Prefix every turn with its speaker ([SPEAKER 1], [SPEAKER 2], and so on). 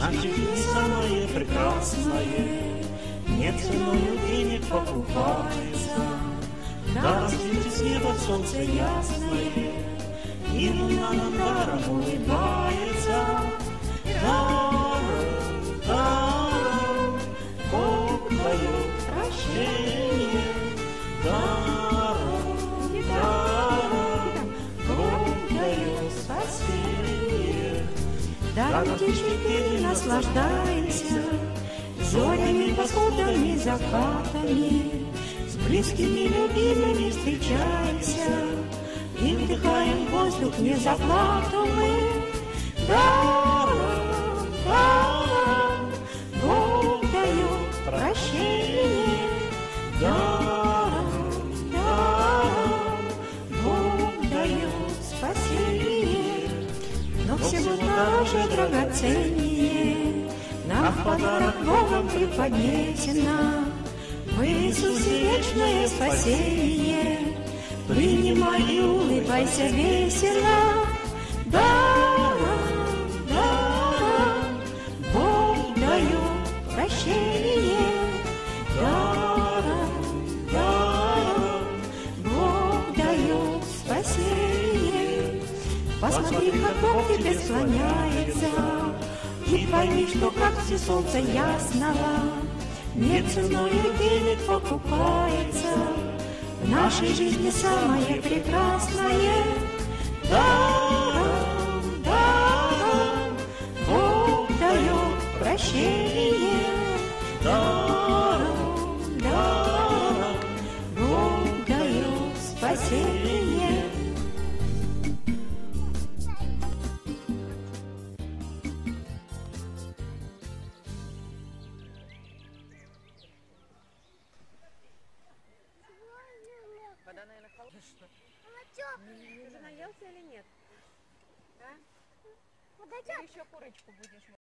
[SPEAKER 1] Наша жизнь самое прекрасное, нет ценою денег покупается. Даром светит с неба солнце ясное, и луна нам даром улыбается. Даром, даром Бог дает прощение. Даром, даром Бог дает спасение. Даром теперь наслаждаемся зорями, восходами, закатами. С близкими, любимыми встречаемся и вдыхаем воздух незаплатанный. Даром, даром Бог дает прощение. Даром, даром Бог дает спасение. Но всего дороже, драгоценнее нам в подарок Богом преподнесено в Иисусе вечное спасение. Принимай и улыбайся весело. Даром, даром Бог дает прощение. Даром, даром Бог дает спасение. Посмотри, как Бог тебе склоняется, и пойми, что как все солнце ясного нет ценою денег покупается. В нашей жизни самое прекрасное. Даром, даром Бог дает прощение. Даром, даром Бог дает спасение.
[SPEAKER 2] Вода, наверное, холодная.
[SPEAKER 3] Ты уже наелся или нет? А?
[SPEAKER 2] Или еще курочку будешь?